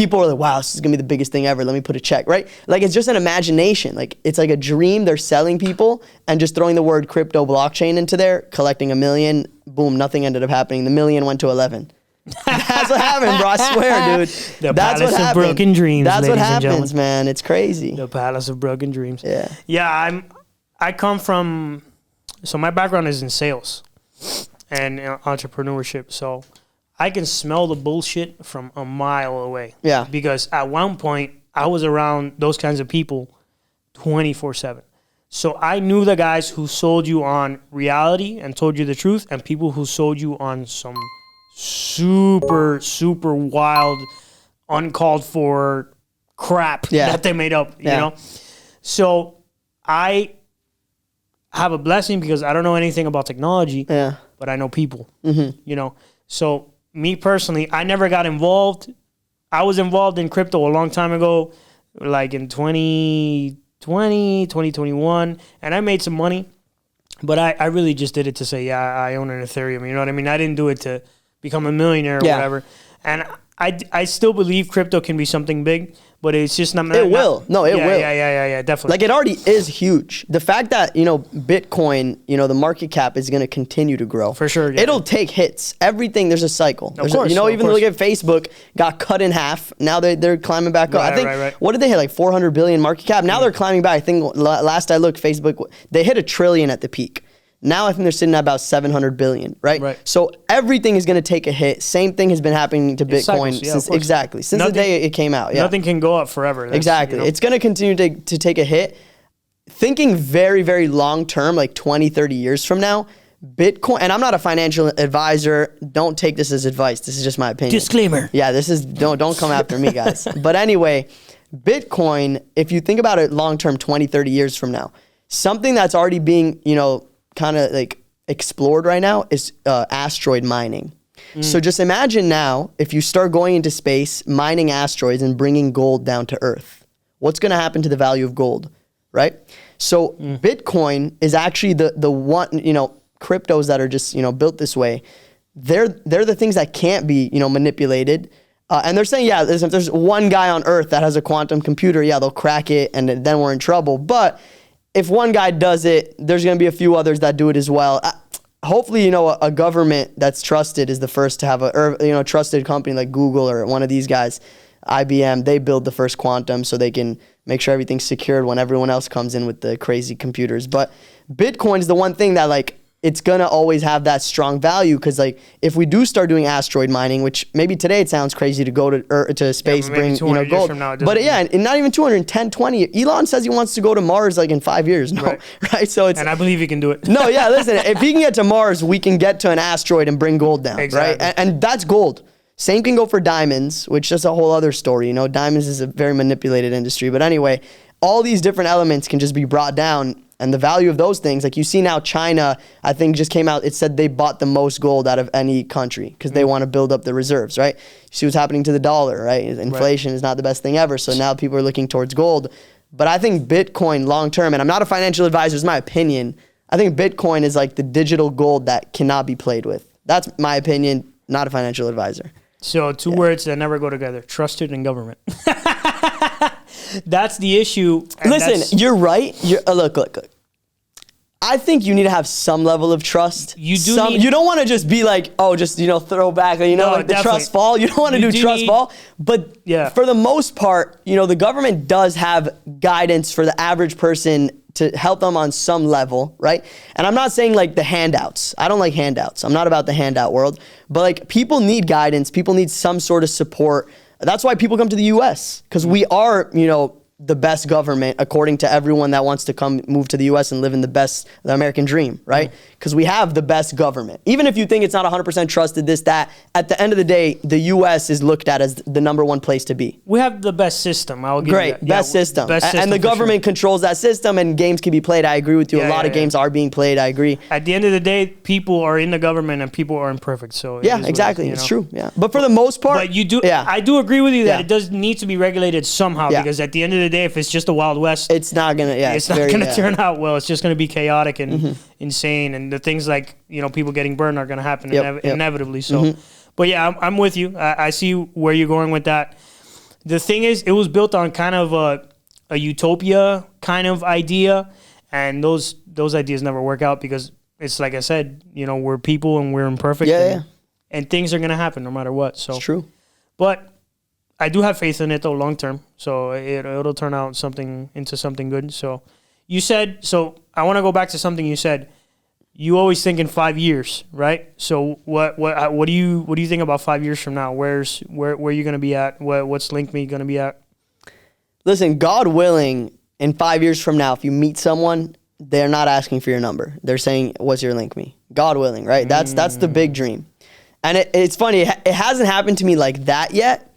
people are like, wow, this is gonna be the biggest thing ever. Let me put a check, right? Like, it's just an imagination. Like, it's like a dream they're selling people and just throwing the word crypto blockchain into there, collecting $1 million. Boom, nothing ended up happening. The $1 million went to 11. That's what happened, bro. I swear, dude. The palace of broken dreams. That's what happens, man. It's crazy. The palace of broken dreams. Yeah. Yeah, I come from, so my background is in sales and entrepreneurship. So I can smell the bullshit from a mile away. Yeah. Because at one point I was around those kinds of people 24/7. So I knew the guys who sold you on reality and told you the truth, and people who sold you on some super, super wild, uncalled for crap that they made up, you know? So I have a blessing because I don't know anything about technology, but I know people, you know? So me personally, I never got involved. I was involved in crypto a long time ago, like in 2021, and I made some money, but I really just did it to say, I own an Ethereum, you know what I mean? I didn't do it to become a millionaire or whatever. And I still believe crypto can be something big, but it's just not. It will. No, it will. Yeah, definitely. Like, it already is huge. The fact that, you know, Bitcoin, you know, the market cap is going to continue to grow. For sure. Yeah. It'll take hits. Everything, there's a cycle. Of course. You know, even look at Facebook, got cut in half. Now they're climbing back up. I think, what did they hit? Like 400 billion market cap? Now they're climbing back. I think last I looked, Facebook, they hit $1 trillion at the peak. Now I think they're sitting at about 700 billion, right? So everything is going to take a hit. Same thing has been happening to Bitcoin since the day it came out. Nothing can go up forever. Exactly. You know? It's going to continue to take a hit. Thinking very, very long term, like 20, 30 years from now, Bitcoin, and I'm not a financial advisor. Don't take this as advice. This is just my opinion. Disclaimer. Yeah, this is, don't come after me, guys. But anyway, Bitcoin, if you think about it long term, 20, 30 years from now, something that's already being, you know, kind of like explored right now is asteroid mining. So just imagine now, if you start going into space, mining asteroids and bringing gold down to Earth, what's going to happen to the value of gold, right? So Bitcoin is actually the one, you know, cryptos that are just, you know, built this way. They're the things that can't be, you know, manipulated. And they're saying, yeah, if there's one guy on Earth that has a quantum computer, yeah, they'll crack it and then we're in trouble. But if one guy does it, there's going to be a few others that do it as well. Hopefully, you know, a government that's trusted is the first to have a trusted company like Google or one of these guys, IBM. They build the first quantum so they can make sure everything's secured when everyone else comes in with the crazy computers. But Bitcoin is the one thing that, like, it's going to always have that strong value because, like, if we do start doing asteroid mining, which maybe today it sounds crazy to go to space, bring, you know, gold. But yeah, and not even 210, 20. Elon says he wants to go to Mars like in 5 years. No, right? So it's, and I believe he can do it. No, yeah, listen, if he can get to Mars, we can get to an asteroid and bring gold down, exactly. Right? And that's gold. Same can go for diamonds, which is a whole other story. You know, diamonds is a very manipulated industry. But anyway, all these different elements can just be brought down. And the value of those things, like you see now, China, I think just came out, it said they bought the most gold out of any country because they want to build up the reserves, right? You see what's happening to the dollar, right? Inflation is not the best thing ever. So now people are looking towards gold. But I think Bitcoin long term, and I'm not a financial advisor, it's my opinion. I think Bitcoin is like the digital gold that cannot be played with. That's my opinion, not a financial advisor. So two words that never go together, trusted and government. That's the issue. Listen, you're right. Look. I think you need to have some level of trust. You don't want to just be like, oh, just, you know, throw back, you know, like the trust fall. You don't want to do trust fall. But for the most part, you know, the government does have guidance for the average person to help them on some level, right? And I'm not saying like the handouts. I don't like handouts. I'm not about the handout world. But like people need guidance. People need some sort of support. That's why people come to the U.S. because we are, you know, the best government according to everyone that wants to move to the U.S. and live in the American dream, right? Because we have the best government. Even if you think it's not 100% trusted, this, that, at the end of the day, the U.S. is looked at as the number one place to be. We have the best system. I'll give you that. Best system. And the government controls that system and games can be played. I agree with you. A lot of games are being played. I agree. At the end of the day, people are in the government and people are imperfect. So yeah, exactly. It's true. Yeah. But for the most part, I do agree with you that it does need to be regulated somehow because at the end of the day, if it's just a Wild West, it's not gonna. Yeah, it's not gonna turn out well. It's just gonna be chaotic and insane, and the things like, you know, people getting burned are gonna happen inevitably. So, but yeah, I'm with you. I see where you're going with that. the thing is, it was built on kind of a utopia kind of idea, and those ideas never work out because it's like I said, you know, we're people and we're imperfect. And things are gonna happen no matter what. So it's true. But I do have faith in it though, long term. So it'll turn out into something good. So you said, so I want to go back to something you said. You always think in 5 years, right? So what do you think about 5 years from now? Where are you gonna be at? What's LinkMe gonna be at? Listen, God willing, in 5 years from now, if you meet someone, they're not asking for your number. They're saying, "What's your LinkMe?" God willing, right? That's the big dream. And it's funny. It hasn't happened to me like that yet.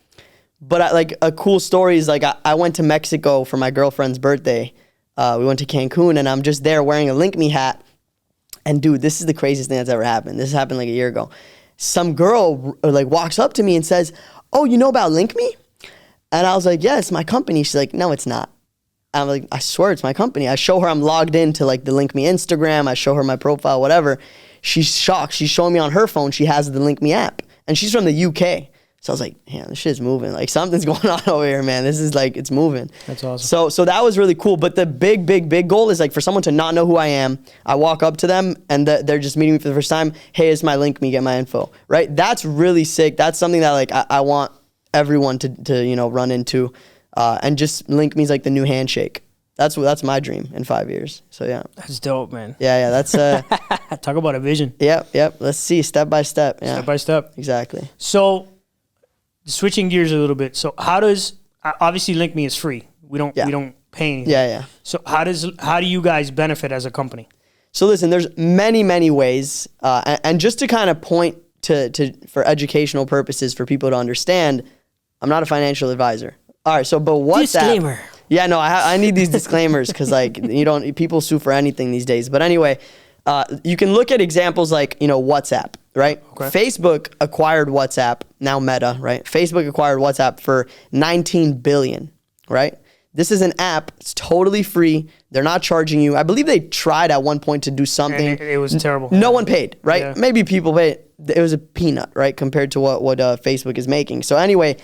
But like a cool story is like I went to Mexico for my girlfriend's birthday. We went to Cancun, and I'm just there wearing a LinkMe hat. And dude, this is the craziest thing that's ever happened. This happened like a year ago. Some girl like walks up to me and says, "Oh, you know about LinkMe?" And I was like, "Yeah, it's my company." She's like, "No, it's not." I'm like, "I swear it's my company." I show her I'm logged into like the LinkMe Instagram. I show her my profile, whatever. She's shocked. She's showing me on her phone she has the LinkMe app. And she's from the UK. So I was like, "Damn, this shit's moving. Like something's going on over here, man. This is like, it's moving." That's awesome. So that was really cool. But the big goal is like for someone to not know who I am. I walk up to them and they're just meeting me for the first time. "Hey, it's my LinkMe, get my info." Right? That's really sick. That's something that like I want everyone to you know run into. And just LinkMe is like the new handshake. That's my dream in 5 years. So yeah. That's dope, man. Yeah, that's talk about a vision. Yep. Let's see, step by step. Yeah. Step by step. Exactly. So switching gears a little bit. So how does obviously LinkMe is free. We don't pay anything. Yeah. So how do you guys benefit as a company? So listen, there's many ways, and just to kind of point to for educational purposes for people to understand, I'm not a financial advisor. All right, so but WhatsApp. Disclaimer. Yeah, no, I need these disclaimers because like people sue for anything these days. But anyway, you can look at examples like WhatsApp, right? Okay. Facebook acquired WhatsApp, now Meta, right? Facebook acquired WhatsApp for $19 billion, right? This is an app. It's totally free. They're not charging you. I believe they tried at one point to do something. And it was terrible. No one paid, right? Yeah. Maybe people paid. It was a peanut, right, compared to what Facebook is making. So anyway,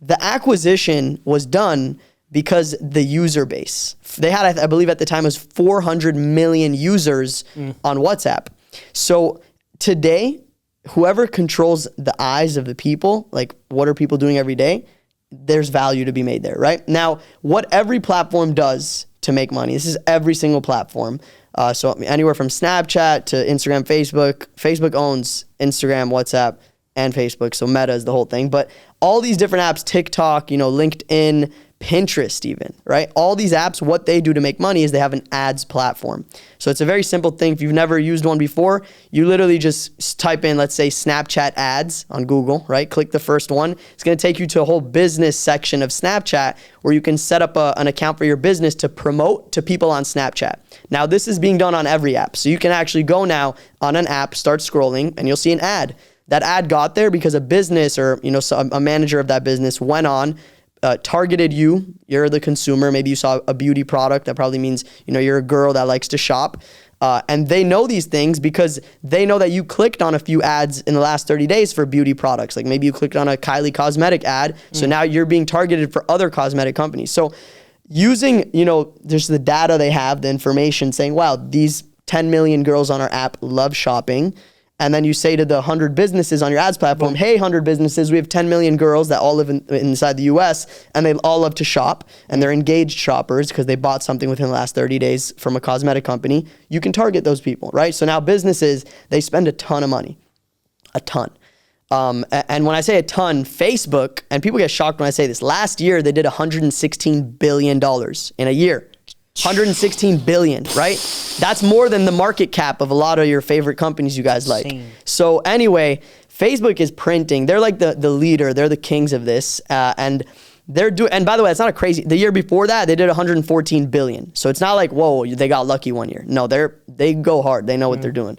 the acquisition was done because the user base. They had, I believe at the time, it was 400 million users on WhatsApp. So today, whoever controls the eyes of the people, like what are people doing every day, there's value to be made there, right? Now, what every platform does to make money, this is every single platform. So anywhere from Snapchat to Instagram, Facebook. Facebook owns Instagram, WhatsApp, and Facebook. So Meta is the whole thing. But all these different apps, TikTok, LinkedIn, Pinterest even, right? All these apps, what they do to make money is they have an ads platform. So it's a very simple thing. If you've never used one before, you literally just type in, let's say, Snapchat ads on Google, right? Click the first one. It's going to take you to a whole business section of Snapchat where you can set up an account for your business to promote to people on Snapchat. Now, this is being done on every app. So you can actually go now on an app, start scrolling, and you'll see an ad. That ad got there because a business or a manager of that business went on, targeted you. You're the consumer. Maybe you saw a beauty product. That probably means you're a girl that likes to shop. And they know these things because they know that you clicked on a few ads in the last 30 days for beauty products. Like maybe you clicked on a Kylie cosmetic ad. So now you're being targeted for other cosmetic companies. So using, there's the data they have, the information saying, wow, these 10 million girls on our app love shopping. And then you say to the 100 businesses on your ads platform, hey, 100 businesses, we have 10 million girls that all live inside the US and they all love to shop and they're engaged shoppers because they bought something within the last 30 days from a cosmetic company. You can target those people, right? So now businesses, they spend a ton of money, a ton. And when I say a ton, Facebook, and people get shocked when I say this, last year they did $116 billion in a year. 116 billion, right? That's more than the market cap of a lot of your favorite companies you guys like. Insane. So anyway, Facebook is printing. They're like the leader. They're the kings of this. And they're doing, and by the way, it's not a crazy, the year before that, they did 114 billion. So it's not like, whoa, they got lucky one year. No, they go hard. They know what they're doing.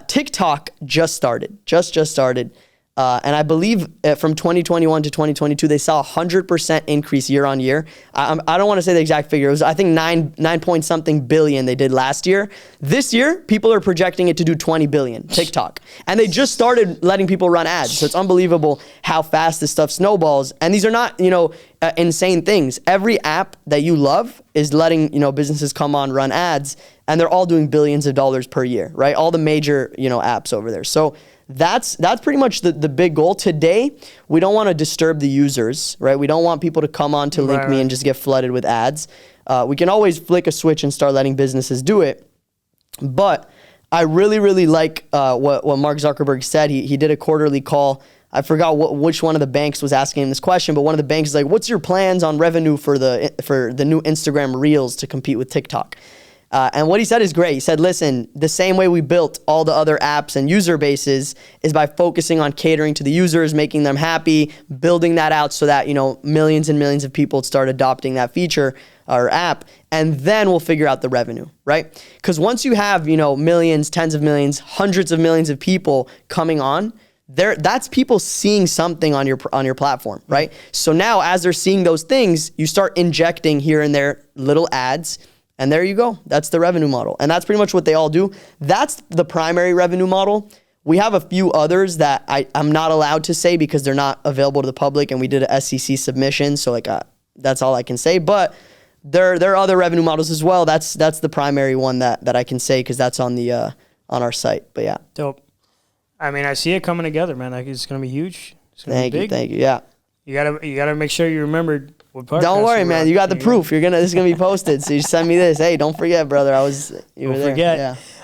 TikTok just started, just started. And I believe from 2021 to 2022, they saw 100% increase year on year. I don't want to say the exact figure. It was, I think, 9 point something billion they did last year. This year, people are projecting it to do 20 billion, TikTok. And they just started letting people run ads. So it's unbelievable how fast this stuff snowballs. And these are not, insane things. Every app that you love is letting, businesses come on, run ads, and they're all doing billions of dollars per year, right? All the major, apps over there. So that's pretty much the big goal. Today, we don't want to disturb the users, right? We don't want people to come on to Link Me and just get flooded with ads. We can always flick a switch and start letting businesses do it. But I really, really like what Mark Zuckerberg said. He did a quarterly call. I forgot which one of the banks was asking him this question, but one of the banks is like, what's your plans on revenue for the new Instagram Reels to compete with TikTok? And what he said is great. He said, listen, the same way we built all the other apps and user bases is by focusing on catering to the users, making them happy, building that out so that, millions and millions of people start adopting that feature or app, and then we'll figure out the revenue, right? Because once you have, millions, tens of millions, hundreds of millions of people coming on, that's people seeing something on your platform, right? So now as they're seeing those things, you start injecting here and there little ads. And there you go. That's the revenue model. And that's pretty much what they all do. That's the primary revenue model. We have a few others that I'm not allowed to say because they're not available to the public, and we did a SEC submission. So that's all I can say. But there are other revenue models as well. That's the primary one that I can say because that's on our site. But yeah. Dope. I mean, I see it coming together, man. Like, it's going to be huge. It's going to be big. Thank you. Yeah. You gotta make sure you remembered what podcast. Don't worry, man. You got the proof. This is gonna be posted. So you send me this. Hey, don't forget, brother. You were there. Forget. Yeah.